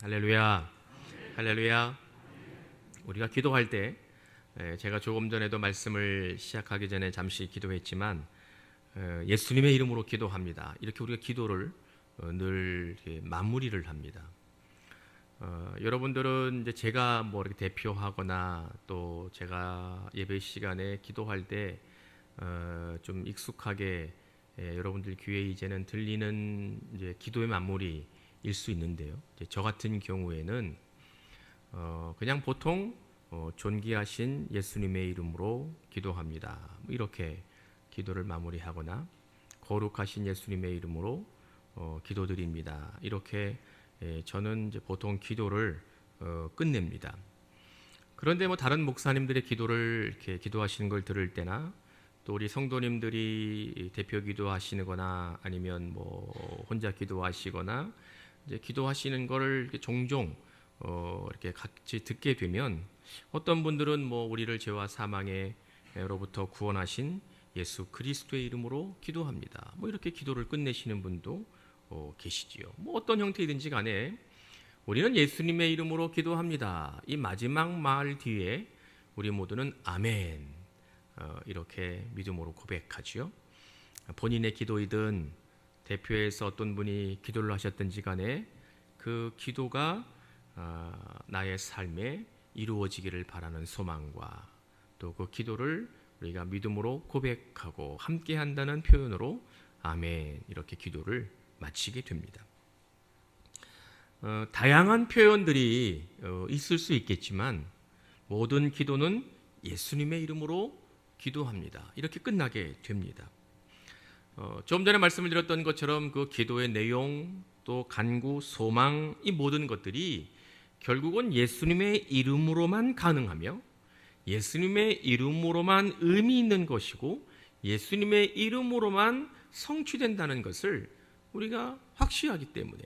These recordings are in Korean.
할렐루야, 할렐루야. 우리가 기도할 때 제가 조금 전에도 말씀을 시작하기 전에 잠시 기도했지만 예수님의 이름으로 기도합니다. 이렇게 우리가 기도를 늘 마무리를 합니다. 여러분들은 이제 제가 뭐 이렇게 대표하거나 또 제가 예배 시간에 기도할 때 좀 익숙하게 여러분들 귀에 이제는 들리는 이제 기도의 마무리일 수 있는데요. 이제 저 같은 경우에는 그냥 보통 존귀하신 예수님의 이름으로 기도합니다. 이렇게 기도를 마무리하거나 거룩하신 예수님의 이름으로 기도드립니다. 이렇게 저는 이제 보통 기도를 끝냅니다. 그런데 뭐 다른 목사님들의 기도를 이렇게 기도하시는 걸 들을 때나 또 우리 성도님들이 대표 기도하시거나 아니면 뭐 혼자 기도하시거나 이제 기도하시는 거를 종종 이렇게 같이 듣게 되면 어떤 분들은 뭐 우리를 죄와 사망에로부터 구원하신 예수 그리스도의 이름으로 기도합니다. 뭐 이렇게 기도를 끝내시는 분도 계시지요. 뭐 어떤 형태이든지 간에 우리는 예수님의 이름으로 기도합니다. 이 마지막 말 뒤에 우리 모두는 아멘 이렇게 믿음으로 고백하지요. 본인의 기도이든 대표해서 어떤 분이 기도를 하셨든지 간에 그 기도가 나의 삶에 이루어지기를 바라는 소망과 또 그 기도를 우리가 믿음으로 고백하고 함께 한다는 표현으로 아멘 이렇게 기도를 마치게 됩니다. 다양한 표현들이 있을 수 있겠지만 모든 기도는 예수님의 이름으로 기도합니다. 이렇게 끝나게 됩니다. 좀 전에 말씀을 드렸던 것처럼 그 기도의 내용 또 간구, 소망 이 모든 것들이 결국은 예수님의 이름으로만 가능하며 예수님의 이름으로만 의미 있는 것이고 예수님의 이름으로만 성취된다는 것을 우리가 확신하기 때문에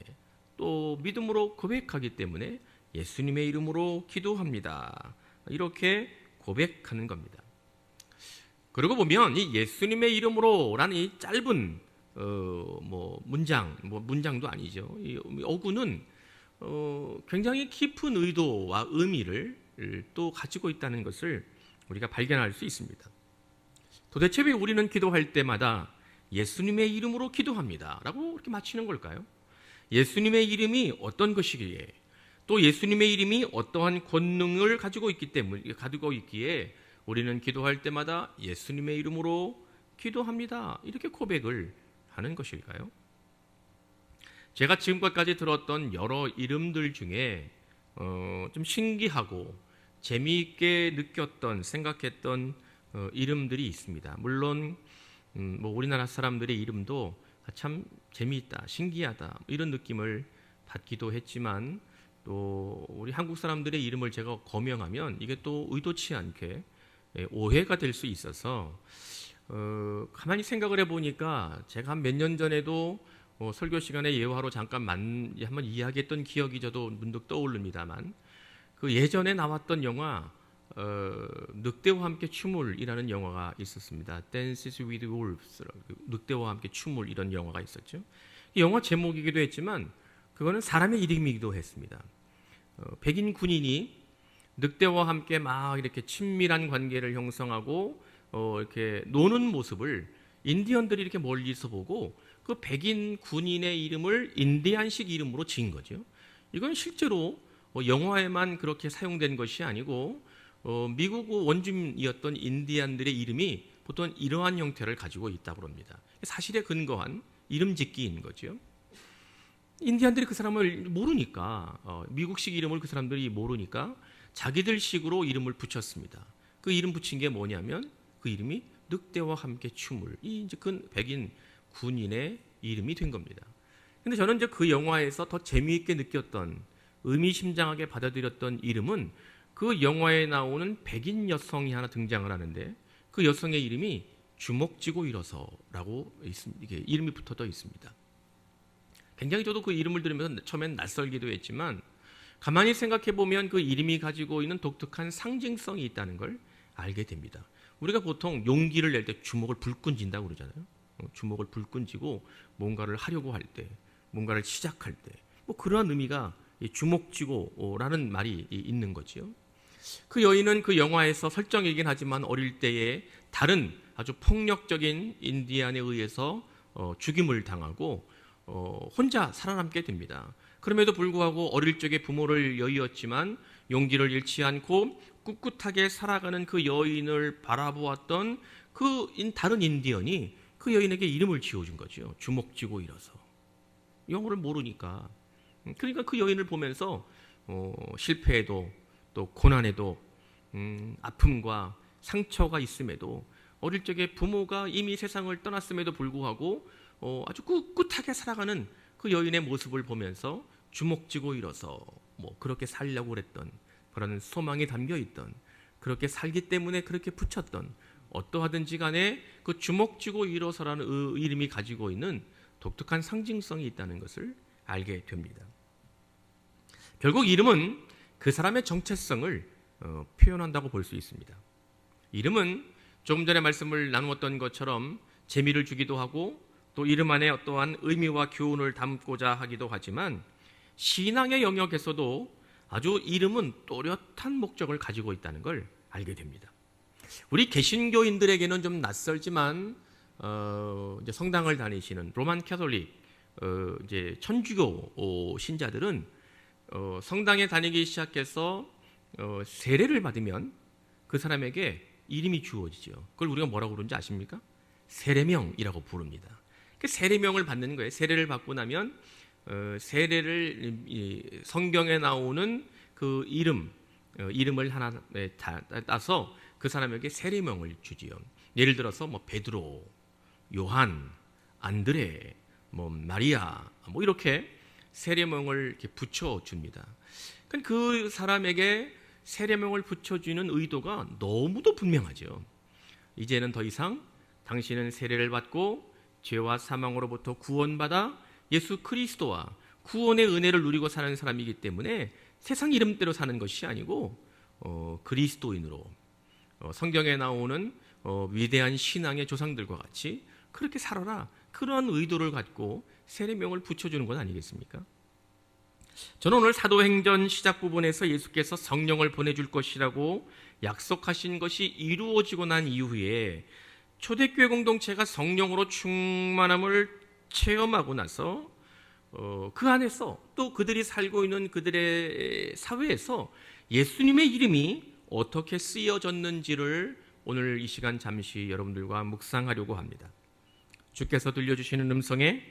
또 믿음으로 고백하기 때문에 예수님의 이름으로 기도합니다. 이렇게 고백하는 겁니다. 그러고 보면 이 예수님의 이름으로라는 이 짧은 문장도 아니죠. 이 어구는 굉장히 깊은 의도와 의미를 또 가지고 있다는 것을 우리가 발견할 수 있습니다. 도대체 왜 우리는 기도할 때마다 예수님의 이름으로 기도합니다 라고 이렇게 마치는 걸까요? 예수님의 이름이 어떤 것이기에 또 예수님의 이름이 어떠한 권능을 가지고 있기에 우리는 기도할 때마다 예수님의 이름으로 기도합니다 이렇게 고백을 하는 것일까요? 제가 지금까지 들었던 여러 이름들 중에 좀 신기하고 재미있게 느꼈던 생각했던 이름들이 있습니다. 물론 뭐 우리나라 사람들의 이름도 참 재미있다, 신기하다 이런 느낌을 받기도 했지만 또 우리 한국 사람들의 이름을 제가 거명하면 이게 또 의도치 않게 오해가 될 수 있어서 가만히 생각을 해보니까 제가 한 몇 년 전에도 설교 시간에 예화로 잠깐 한번 이야기했던 기억이 저도 문득 떠오릅니다만 그 예전에 나왔던 영화 늑대와 함께 춤을이라는 영화가 있었습니다. Dances with Wolves, 늑대와 함께 춤을 이런 영화가 있었죠. 이 영화 제목이기도 했지만 그거는 사람의 이름이기도 했습니다. 백인 군인이 늑대와 함께 막 이렇게 친밀한 관계를 형성하고 이렇게 노는 모습을 인디언들이 이렇게 멀리서 보고 그 백인 군인의 이름을 인디안식 이름으로 지은 거죠. 이건 실제로 영화에만 그렇게 사용된 것이 아니고 미국 원주민이었던 인디안들의 이름이 보통 이러한 형태를 가지고 있다고 합니다. 사실에 근거한 이름 짓기인 거죠. 인디안들이 그 사람을 모르니까 미국식 이름을 그 사람들이 모르니까 자기들 식으로 이름을 붙였습니다. 그 이름 붙인 게 뭐냐면 그 이름이 늑대와 함께 춤을 이제 그 백인 군인의 이름이 된 겁니다. 근데 저는 이제 그 영화에서 더 재미있게 느꼈던 의미심장하게 받아들였던 이름은 그 영화에 나오는 백인 여성이 하나 등장을 하는데 그 여성의 이름이 주먹쥐고 일어서라고 이게 이름이 붙어져 있습니다. 굉장히 저도 그 이름을 들으면서 처음엔 낯설기도 했지만 가만히 생각해 보면 그 이름이 가지고 있는 독특한 상징성이 있다는 걸 알게 됩니다. 우리가 보통 용기를 낼 때 주먹을 불끈 쥔다고 그러잖아요. 주먹을 불끈 쥐고 뭔가를 하려고 할 때, 뭔가를 시작할 때, 뭐 그러한 의미가 이 주목지고라는 말이 있는 거지요. 그 여인은 그 영화에서 설정이긴 하지만 어릴 때에 다른 아주 폭력적인 인디안에 의해서 죽임을 당하고 혼자 살아남게 됩니다. 그럼에도 불구하고 어릴 적에 부모를 여의었지만 용기를 잃지 않고 꿋꿋하게 살아가는 그 여인을 바라보았던 그 다른 인디언이 그 여인에게 이름을 지어준 거죠. 주먹쥐고 일어서. 영어를 모르니까. 그러니까 그 여인을 보면서 실패에도 또 고난에도 아픔과 상처가 있음에도 어릴 적에 부모가 이미 세상을 떠났음에도 불구하고 아주 꿋꿋하게 살아가는 그 여인의 모습을 보면서 주먹쥐고 일어서 뭐 그렇게 살려고 그랬던 그런 소망이 담겨있던, 그렇게 살기 때문에 그렇게 붙였던, 어떠하든지 간에 그 주먹쥐고 일어서라는 이름이 가지고 있는 독특한 상징성이 있다는 것을 알게 됩니다. 결국 이름은 그 사람의 정체성을 표현한다고 볼 수 있습니다. 이름은 조금 전에 말씀을 나누었던 것처럼 재미를 주기도 하고 또 이름 안에 어떠한 의미와 교훈을 담고자 하기도 하지만 신앙의 영역에서도 아주 이름은 또렷한 목적을 가지고 있다는 걸 알게 됩니다. 우리 개신교인들에게는 좀 낯설지만 이제 성당을 다니시는 로만 캐톨릭 이제 천주교 신자들은 성당에 다니기 시작해서 세례를 받으면 그 사람에게 이름이 주어지죠. 그걸 우리가 뭐라고 부르는지 아십니까? 세례명이라고 부릅니다. 그 세례명을 받는 거예요. 세례를 받고 나면 세례를 성경에 나오는 그 이름을 하나 따서 그 사람에게 세례명을 주지요. 예를 들어서 뭐 베드로, 요한, 안드레, 뭐 마리아, 뭐 이렇게 세례명을 이렇게 붙여 줍니다. 그 사람에게 세례명을 붙여주는 의도가 너무도 분명하죠. 이제는 더 이상 당신은 세례를 받고 죄와 사망으로부터 구원받아 예수 그리스도와 구원의 은혜를 누리고 사는 사람이기 때문에 세상 이름대로 사는 것이 아니고 그리스도인으로 성경에 나오는 위대한 신앙의 조상들과 같이 그렇게 살아라, 그런 의도를 갖고 세례명을 붙여주는 것 아니겠습니까? 저는 오늘 사도행전 시작 부분에서 예수께서 성령을 보내줄 것이라고 약속하신 것이 이루어지고 난 이후에 초대교회 공동체가 성령으로 충만함을 체험하고 나서 그 안에서 또 그들이 살고 있는 그들의 사회에서 예수님의 이름이 어떻게 쓰여졌는지를 오늘 이 시간 잠시 여러분들과 묵상하려고 합니다. 주께서 들려주시는 음성에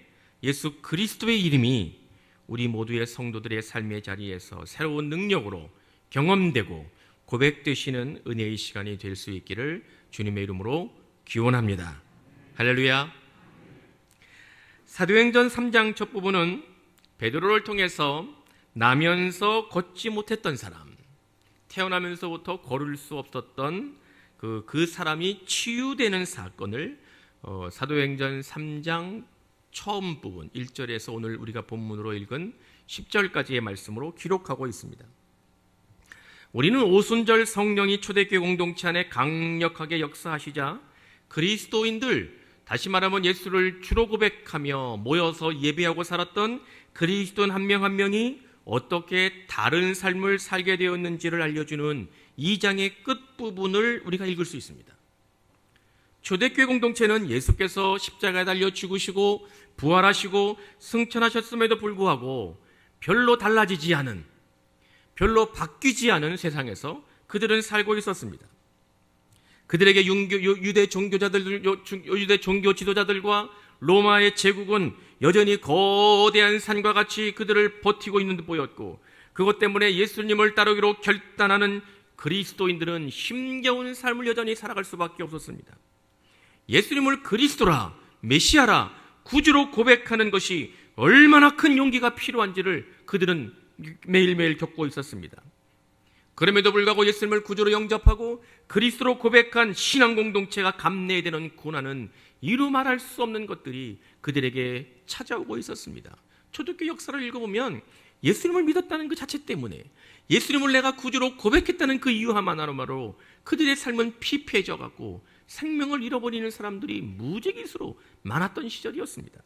예수 그리스도의 이름이 우리 모두의 성도들의 삶의 자리에서 새로운 능력으로 경험되고 고백되시는 은혜의 시간이 될 수 있기를 주님의 이름으로 기원합니다. 할렐루야. 사도행전 3장 첫 부분은 베드로를 통해서 나면서 걷지 못했던 사람, 태어나면서부터 걸을 수 없었던 그 사람이 치유되는 사건을 사도행전 3장 처음 부분 1절에서 오늘 우리가 본문으로 읽은 10절까지의 말씀으로 기록하고 있습니다. 우리는 오순절 성령이 초대교회 공동체 안에 강력하게 역사하시자 그리스도인들, 다시 말하면 예수를 주로 고백하며 모여서 예배하고 살았던 그리스도인 한 명 한 명이 어떻게 다른 삶을 살게 되었는지를 알려주는 2장의 끝부분을 우리가 읽을 수 있습니다. 초대교회 공동체는 예수께서 십자가에 달려 죽으시고 부활하시고 승천하셨음에도 불구하고 별로 달라지지 않은, 별로 바뀌지 않은 세상에서 그들은 살고 있었습니다. 그들에게 유대 종교 지도자들과 로마의 제국은 여전히 거대한 산과 같이 그들을 버티고 있는 듯 보였고, 그것 때문에 예수님을 따르기로 결단하는 그리스도인들은 힘겨운 삶을 여전히 살아갈 수밖에 없었습니다. 예수님을 그리스도라, 메시아라, 구주로 고백하는 것이 얼마나 큰 용기가 필요한지를 그들은 매일매일 겪고 있었습니다. 그럼에도 불구하고 예수님을 구주로 영접하고 그리스도로 고백한 신앙 공동체가 감내해야 되는 고난은 이루 말할 수 없는 것들이 그들에게 찾아오고 있었습니다. 초대교회 역사를 읽어보면 예수님을 믿었다는 그 자체 때문에, 예수님을 내가 구주로 고백했다는 그 이유 하나로 그들의 삶은 피폐해져가고 생명을 잃어버리는 사람들이 무지기수로 많았던 시절이었습니다.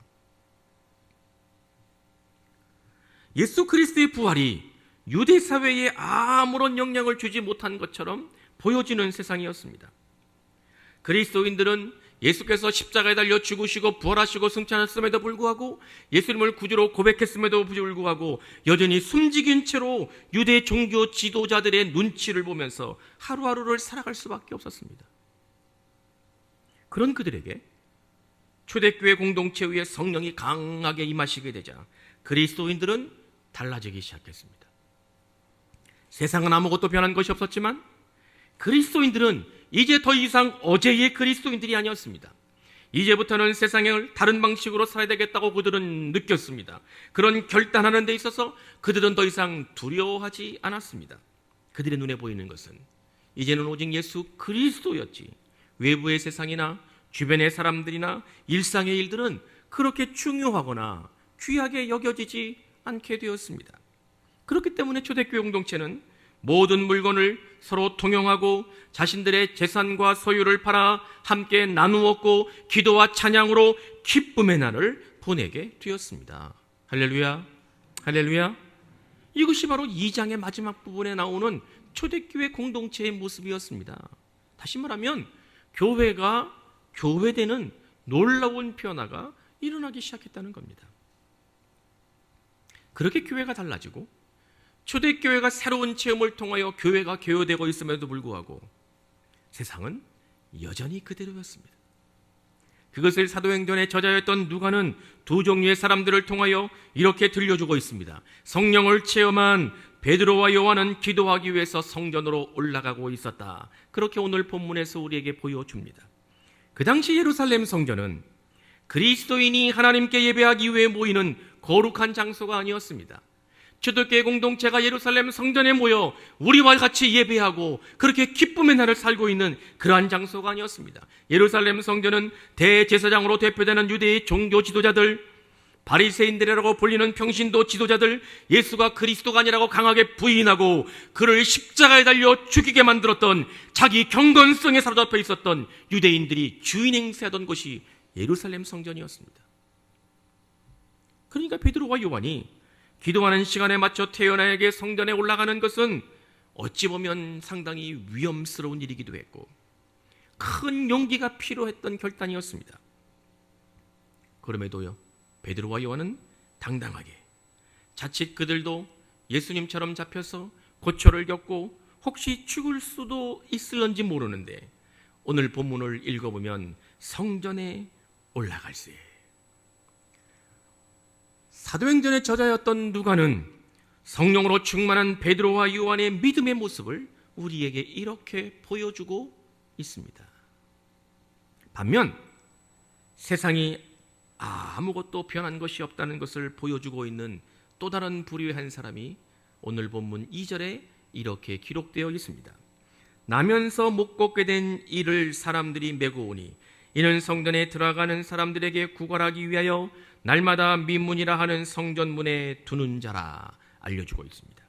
예수 그리스도의 부활이 유대 사회에 아무런 영향을 주지 못한 것처럼 보여지는 세상이었습니다. 그리스도인들은 예수께서 십자가에 달려 죽으시고 부활하시고 승천하셨음에도 불구하고, 예수님을 구주로 고백했음에도 불구하고 여전히 숨죽인 채로 유대 종교 지도자들의 눈치를 보면서 하루하루를 살아갈 수밖에 없었습니다. 그런 그들에게 초대교회 공동체 위에 성령이 강하게 임하시게 되자 그리스도인들은 달라지기 시작했습니다. 세상은 아무것도 변한 것이 없었지만 그리스도인들은 이제 더 이상 어제의 그리스도인들이 아니었습니다. 이제부터는 세상을 다른 방식으로 살아야 되겠다고 그들은 느꼈습니다. 그런 결단하는 데 있어서 그들은 더 이상 두려워하지 않았습니다. 그들의 눈에 보이는 것은 이제는 오직 예수 그리스도였지, 외부의 세상이나 주변의 사람들이나 일상의 일들은 그렇게 중요하거나 귀하게 여겨지지 않게 되었습니다. 그렇기 때문에 초대교회 공동체는 모든 물건을 서로 통용하고 자신들의 재산과 소유를 팔아 함께 나누었고 기도와 찬양으로 기쁨의 날을 보내게 되었습니다. 할렐루야, 할렐루야. 이것이 바로 2장의 마지막 부분에 나오는 초대교회 공동체의 모습이었습니다. 다시 말하면 교회가 교회되는 놀라운 변화가 일어나기 시작했다는 겁니다. 그렇게 교회가 달라지고 초대교회가 새로운 체험을 통하여 교회가 개요되고 있음에도 불구하고 세상은 여전히 그대로였습니다. 그것을 사도행전의 저자였던 누가는 두 종류의 사람들을 통하여 이렇게 들려주고 있습니다. 성령을 체험한 베드로와 요한은 기도하기 위해서 성전으로 올라가고 있었다. 그렇게 오늘 본문에서 우리에게 보여줍니다. 그 당시 예루살렘 성전은 그리스도인이 하나님께 예배하기 위해 모이는 거룩한 장소가 아니었습니다. 초대교회 공동체가 예루살렘 성전에 모여 우리와 같이 예배하고 그렇게 기쁨의 날을 살고 있는 그러한 장소가 아니었습니다. 예루살렘 성전은 대제사장으로 대표되는 유대의 종교 지도자들, 바리새인들이라고 불리는 평신도 지도자들, 예수가 그리스도가 아니라고 강하게 부인하고 그를 십자가에 달려 죽이게 만들었던 자기 경건성에 사로잡혀 있었던 유대인들이 주인 행세하던 곳이 예루살렘 성전이었습니다. 그러니까 베드로와 요한이 기도하는 시간에 맞춰 태연하게 성전에 올라가는 것은 어찌 보면 상당히 위험스러운 일이기도 했고 큰 용기가 필요했던 결단이었습니다. 그럼에도요, 베드로와 요한은 당당하게, 자칫 그들도 예수님처럼 잡혀서 고초를 겪고 혹시 죽을 수도 있을런지 모르는데 오늘 본문을 읽어보면 성전에 올라갈세. 사도행전의 저자였던 누가는 성령으로 충만한 베드로와 요한의 믿음의 모습을 우리에게 이렇게 보여주고 있습니다. 반면 세상이 아무것도 변한 것이 없다는 것을 보여주고 있는 또 다른 부류의 한 사람이 오늘 본문 2절에 이렇게 기록되어 있습니다. 나면서 못 걷게 된 이를 사람들이 메고 오니 이는 성전에 들어가는 사람들에게 구걸하기 위하여 날마다 민문이라 하는 성전문에 두는 자라 알려주고 있습니다.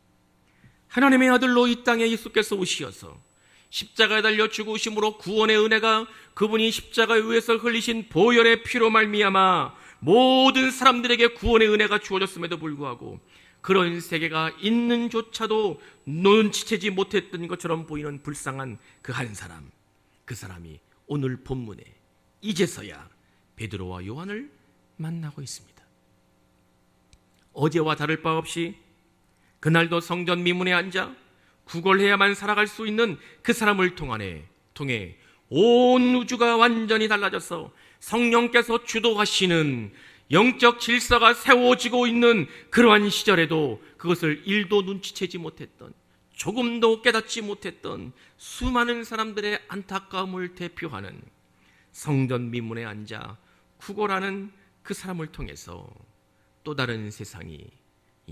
하나님의 아들로 이 땅에 예수께서 오시어서 십자가에 달려 죽으심으로 구원의 은혜가 그분이 십자가에 의해서 흘리신 보혈의 피로 말미암아 모든 사람들에게 구원의 은혜가 주어졌음에도 불구하고 그런 세계가 있는 조차도 눈치채지 못했던 것처럼 보이는 불쌍한 그 한 사람, 그 사람이 오늘 본문에 이제서야 베드로와 요한을 만나고 있습니다. 어제와 다를 바 없이 그날도 성전 미문에 앉아 구걸해야만 살아갈 수 있는 그 사람을 통해 온 우주가 완전히 달라져서 성령께서 주도하시는 영적 질서가 세워지고 있는 그러한 시절에도 그것을 일도 눈치채지 못했던, 조금도 깨닫지 못했던 수많은 사람들의 안타까움을 대표하는 성전 미문에 앉아 구걸하는 그 사람을 통해서 또 다른 세상이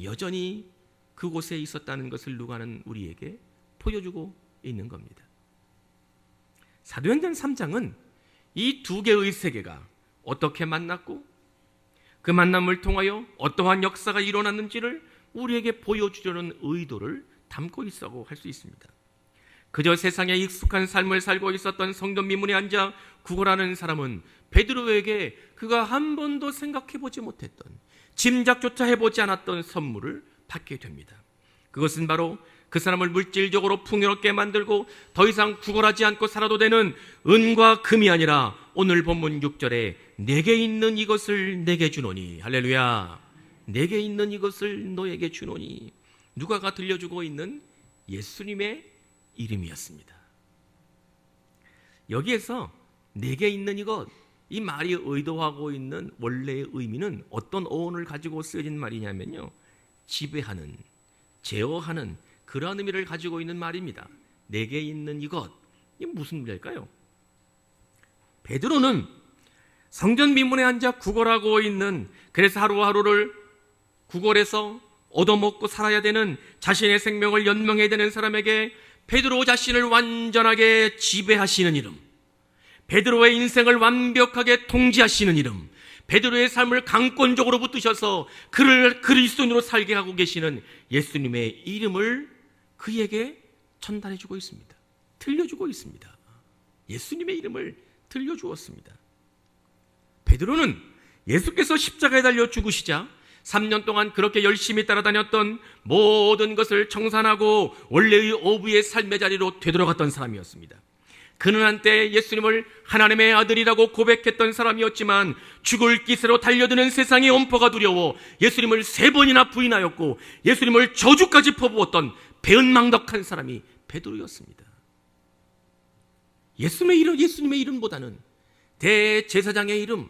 여전히 그곳에 있었다는 것을 누가는 우리에게 보여주고 있는 겁니다. 사도행전 3장은 이 두 개의 세계가 어떻게 만났고 그 만남을 통하여 어떠한 역사가 일어났는지를 우리에게 보여주려는 의도를 담고 있다고 할 수 있습니다. 그저 세상에 익숙한 삶을 살고 있었던 성전 미문에 앉아 구걸하는 사람은 베드로에게 그가 한 번도 생각해보지 못했던 짐작조차 해보지 않았던 선물을 받게 됩니다. 그것은 바로 그 사람을 물질적으로 풍요롭게 만들고 더 이상 구걸하지 않고 살아도 되는 은과 금이 아니라 오늘 본문 6절에 내게 있는 이것을 내게 주노니, 할렐루야, 내게 있는 이것을 너에게 주노니, 누가가 들려주고 있는 예수님의 이름이었습니다. 여기에서 내게 있는 이것, 이 말이 의도하고 있는 원래의 의미는 어떤 어원을 가지고 쓰여진 말이냐면요, 지배하는, 제어하는 그런 의미를 가지고 있는 말입니다. 내게 있는 이것, 이게 무슨 말일까요? 베드로는 성전 미문에 앉아 구걸하고 있는, 그래서 하루하루를 구걸해서 얻어먹고 살아야 되는, 자신의 생명을 연명해야 되는 사람에게 베드로 자신을 완전하게 지배하시는 이름, 베드로의 인생을 완벽하게 통제하시는 이름, 베드로의 삶을 강권적으로 붙드셔서 그를 그리스도인으로 살게 하고 계시는 예수님의 이름을 그에게 전달해주고 있습니다. 들려주고 있습니다. 예수님의 이름을 들려주었습니다. 베드로는 예수께서 십자가에 달려 죽으시자 3년 동안 그렇게 열심히 따라다녔던 모든 것을 청산하고 원래의 어부의 삶의 자리로 되돌아갔던 사람이었습니다. 그는 한때 예수님을 하나님의 아들이라고 고백했던 사람이었지만 죽을 기세로 달려드는 세상의 엄포가 두려워 예수님을 3번이나 부인하였고 예수님을 저주까지 퍼부었던 배은망덕한 사람이 베드로였습니다. 예수님의 이름보다는 대제사장의 이름,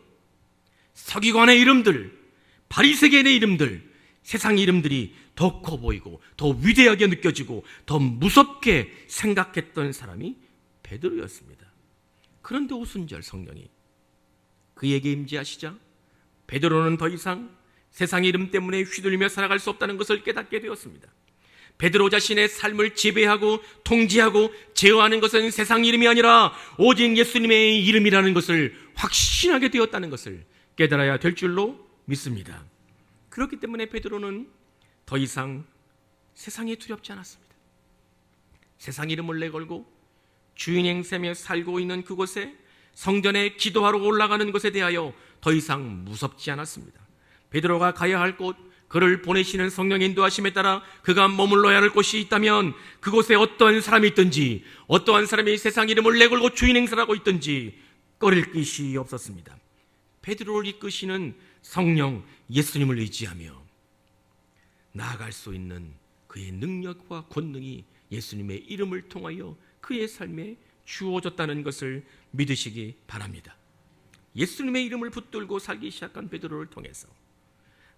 서기관의 이름들, 바리새인의 이름들, 세상 이름들이 더 커 보이고 더 위대하게 느껴지고 더 무섭게 생각했던 사람이 베드로였습니다. 그런데 오순절 성령이 그에게 임재하시자 베드로는 더 이상 세상 이름 때문에 휘둘리며 살아갈 수 없다는 것을 깨닫게 되었습니다. 베드로 자신의 삶을 지배하고 통제하고 제어하는 것은 세상 이름이 아니라 오직 예수님의 이름이라는 것을 확신하게 되었다는 것을 깨달아야 될 줄로 믿습니다. 그렇기 때문에 베드로는 더 이상 세상에 두렵지 않았습니다. 세상 이름을 내걸고 주인 행세며 살고 있는 그곳에 성전에 기도하러 올라가는 것에 대하여 더 이상 무섭지 않았습니다. 베드로가 가야 할 곳, 그를 보내시는 성령의 인도하심에 따라 그가 머물러야 할 곳이 있다면 그곳에 어떠한 사람이 있든지 어떠한 사람이 세상 이름을 내걸고 주인 행세를 하고 있든지 꺼릴 것이 없었습니다. 베드로를 이끄시는 성령 예수님을 의지하며 나아갈 수 있는 그의 능력과 권능이 예수님의 이름을 통하여 그의 삶에 주어졌다는 것을 믿으시기 바랍니다. 예수님의 이름을 붙들고 살기 시작한 베드로를 통해서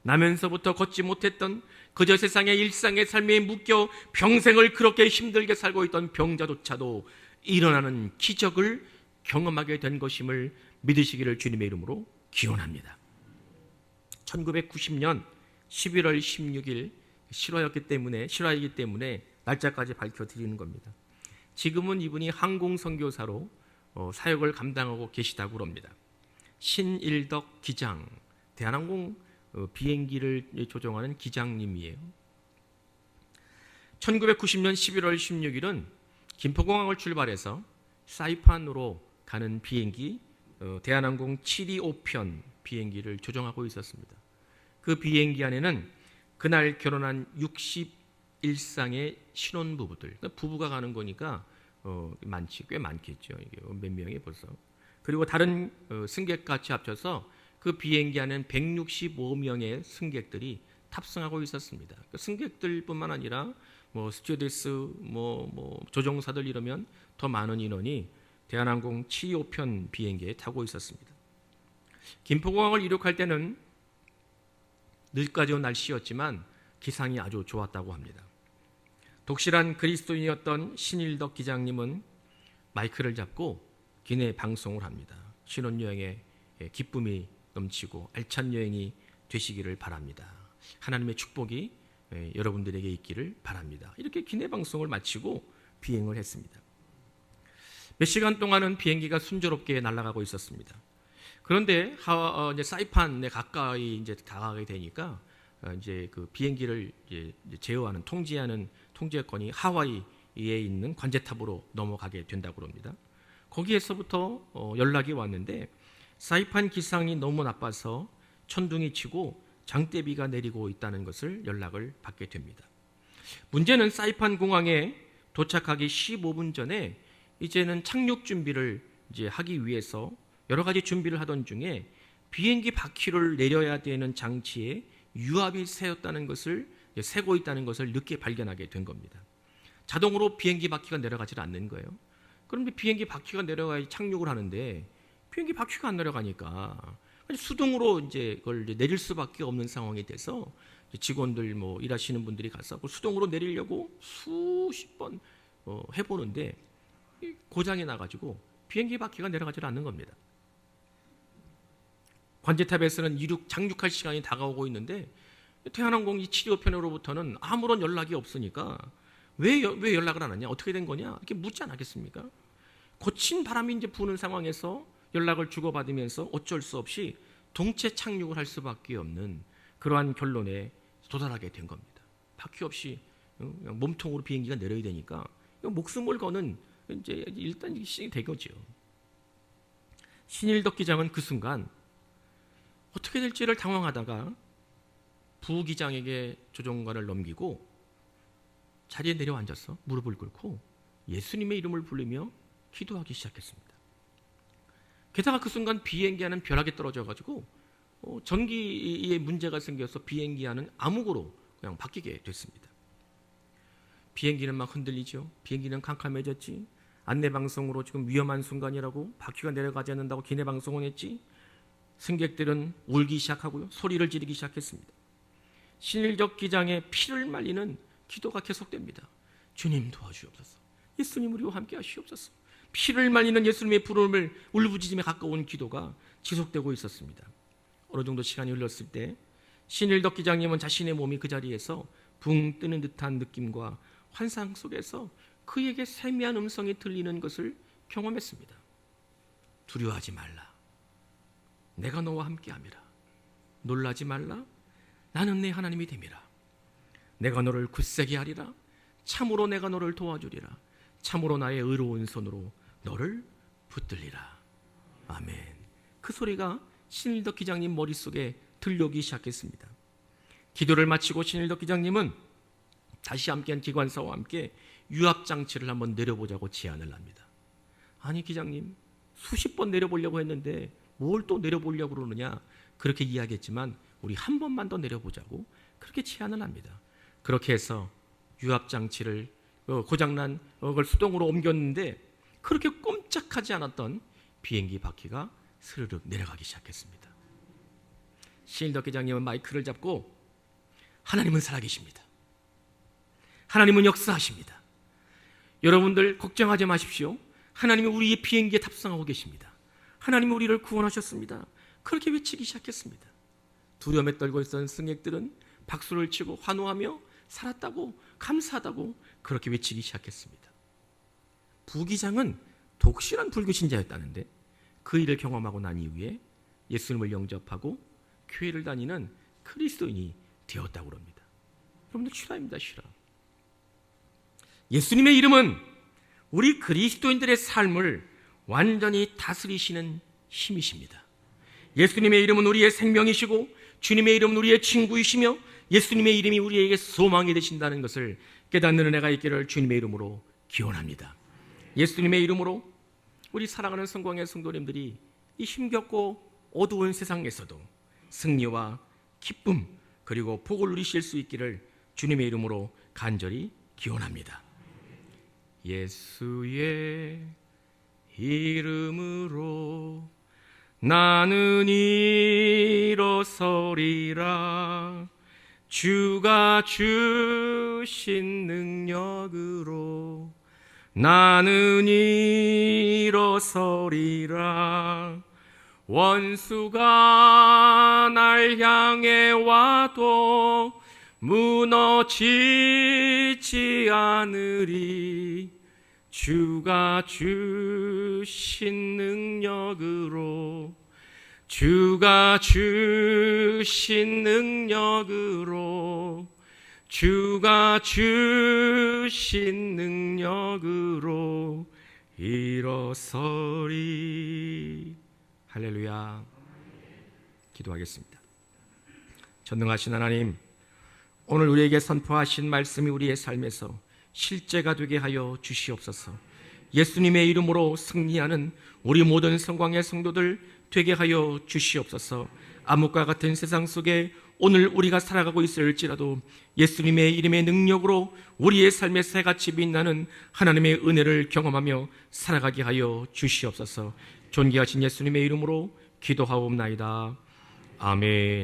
나면서부터 걷지 못했던 그저 세상의 일상의 삶에 묶여 평생을 그렇게 힘들게 살고 있던 병자조차도 일어나는 기적을 경험하게 된 것임을 믿으시기를 주님의 이름으로 기원합니다. 1990년 11월 16일 실화이기 때문에 날짜까지 밝혀드리는 겁니다. 지금은 이분이 항공선교사로 사역을 감당하고 계시다고 합니다. 신일덕 기장, 대한항공 비행기를 조종하는 기장님이에요. 1990년 11월 16일은 김포공항을 출발해서 사이판으로 가는 비행기 대한항공 725편 비행기를 조종하고 있었습니다. 그 비행기 안에는 그날 결혼한 61쌍의 신혼부부들, 그러니까 부부가 가는 거니까 꽤 많겠죠. 이게 몇 명이 벌써. 그리고 다른 승객같이 합쳐서 그 비행기 안에는 165명의 승객들이 탑승하고 있었습니다. 그 승객들뿐만 아니라 스튜어디스, 조종사들 이러면 더 많은 인원이 대한항공 725편 비행기에 타고 있었습니다. 김포공항을 이륙할 때는 늦가지 온 날씨였지만 기상이 아주 좋았다고 합니다. 독실한 그리스도인이었던 신일덕 기장님은 마이크를 잡고 기내 방송을 합니다. 신혼여행에 기쁨이 넘치고 알찬 여행이 되시기를 바랍니다. 하나님의 축복이 여러분들에게 있기를 바랍니다. 이렇게 기내 방송을 마치고 비행을 했습니다. 몇 시간 동안은 비행기가 순조롭게 날아가고 있었습니다. 그런데 이제 사이판에 가까이 이제 다가가게 되니까 이제 그 비행기를 이제 제어하는 통제하는 통제권이 하와이에 있는 관제탑으로 넘어가게 된다고 합니다. 거기에서부터 연락이 왔는데 사이판 기상이 너무 나빠서 천둥이 치고 장대비가 내리고 있다는 것을 연락을 받게 됩니다. 문제는 사이판 공항에 도착하기 15분 전에 이제는 착륙 준비를 이제 하기 위해서 여러 가지 준비를 하던 중에 비행기 바퀴를 내려야 되는 장치에 유압이 새었다는 것을, 새고 있다는 것을 늦게 발견하게 된 겁니다. 자동으로 비행기 바퀴가 내려가지 않는 거예요. 그런데 비행기 바퀴가 내려가야 착륙을 하는데 비행기 바퀴가 안 내려가니까 수동으로 이제 그걸 내릴 수밖에 없는 상황이 돼서 직원들 뭐 일하시는 분들이 가서 수동으로 내리려고 수십 번 해보는데 고장이 나가지고 비행기 바퀴가 내려가지 않는 겁니다. 관제탑에서는 이륙 장륙할 시간이 다가오고 있는데 대한항공 이 치료편으로부터는 아무런 연락이 없으니까 왜 연락을 안 하냐, 어떻게 된 거냐 이렇게 묻지 않았겠습니까? 거친 바람이 이제 부는 상황에서 연락을 주고받으면서 어쩔 수 없이 동체 착륙을 할 수밖에 없는 그러한 결론에 도달하게 된 겁니다. 바퀴 없이 그냥 몸통으로 비행기가 내려야 되니까 목숨을 거는 이제 일단 시행이 된 거죠. 신일덕 기장은 그 순간 어떻게 될지를 당황하다가 부기장에게 조종관을 넘기고 자리에 내려앉아서 무릎을 꿇고 예수님의 이름을 부르며 기도하기 시작했습니다. 게다가 그 순간 비행기 안은 벼락이 떨어져가지고 전기에 문제가 생겨서 비행기 안은 암흑으로 그냥 바뀌게 됐습니다. 비행기는 막 흔들리죠. 비행기는 캄캄해졌지. 안내방송으로 지금 위험한 순간이라고, 바퀴가 내려가지 않는다고 기내방송을 했지. 승객들은 울기 시작하고요, 소리를 지르기 시작했습니다. 신일덕 기장의 피를 말리는 기도가 계속됩니다. 주님 도와주옵소서. 예수님 우리와 함께 하시옵소서. 피를 말리는 예수님의 부름을 울부짖음에 가까운 기도가 지속되고 있었습니다. 어느 정도 시간이 흘렀을 때 신일덕 기장님은 자신의 몸이 그 자리에서 붕 뜨는 듯한 느낌과 환상 속에서 그에게 세미한 음성이 들리는 것을 경험했습니다. 두려워하지 말라. 내가 너와 함께함이라. 놀라지 말라. 나는 내 하나님이 됨이라. 내가 너를 굳세게 하리라. 참으로 내가 너를 도와주리라. 참으로 나의 의로운 손으로 너를 붙들리라. 아멘. 그 소리가 신일덕 기장님 머릿속에 들려오기 시작했습니다. 기도를 마치고 신일덕 기장님은 다시 함께한 기관사와 함께 유압장치를 한번 내려보자고 제안을 합니다. 아니 기장님, 수십 번 내려보려고 했는데 뭘 또 내려보려고 그러느냐, 그렇게 이야기했지만 우리 한 번만 더 내려보자고 그렇게 제안을 합니다. 그렇게 해서 유압장치를 고장난 그걸 수동으로 옮겼는데 그렇게 꼼짝하지 않았던 비행기 바퀴가 스르륵 내려가기 시작했습니다. 신일덕 기장님은 마이크를 잡고 하나님은 살아계십니다. 하나님은 역사하십니다. 여러분들 걱정하지 마십시오. 하나님이 우리의 비행기에 탑승하고 계십니다. 하나님이 우리를 구원하셨습니다. 그렇게 외치기 시작했습니다. 두려움에 떨고 있던 승객들은 박수를 치고 환호하며 살았다고, 감사하다고 그렇게 외치기 시작했습니다. 부기장은 독실한 불교 신자였다는데 그 일을 경험하고 난 이후에 예수님을 영접하고 교회를 다니는 그리스도인이 되었다고 합니다. 여러분들 실화입니다, 실화. 예수님의 이름은 우리 그리스도인들의 삶을 완전히 다스리시는 힘이십니다. 예수님의 이름은 우리의 생명이시고 주님의 이름은 우리의 친구이시며 예수님의 이름이 우리에게 소망이 되신다는 것을 깨닫는 은혜가 있기를 주님의 이름으로 기원합니다. 예수님의 이름으로 우리 사랑하는 성광의 성도님들이 이 힘겹고 어두운 세상에서도 승리와 기쁨 그리고 복을 누리실 수 있기를 주님의 이름으로 간절히 기원합니다. 예수의 이름으로 나는 일어서리라. 주가 주신 능력으로 나는 일어서리라. 원수가 날 향해 와도 무너지지 않으리. 주가 주신 능력으로 주가 주신 능력으로 주가 주신 능력으로 일어서리. 할렐루야. 기도하겠습니다. 전능하신 하나님, 오늘 우리에게 선포하신 말씀이 우리의 삶에서 실제가 되게 하여 주시옵소서. 예수님의 이름으로 승리하는 우리 모든 성광의 성도들 되게 하여 주시옵소서. 암흑과 같은 세상 속에 오늘 우리가 살아가고 있을지라도 예수님의 이름의 능력으로 우리의 삶의 새같이 빛나는 하나님의 은혜를 경험하며 살아가게 하여 주시옵소서. 존귀하신 예수님의 이름으로 기도하옵나이다. 아멘.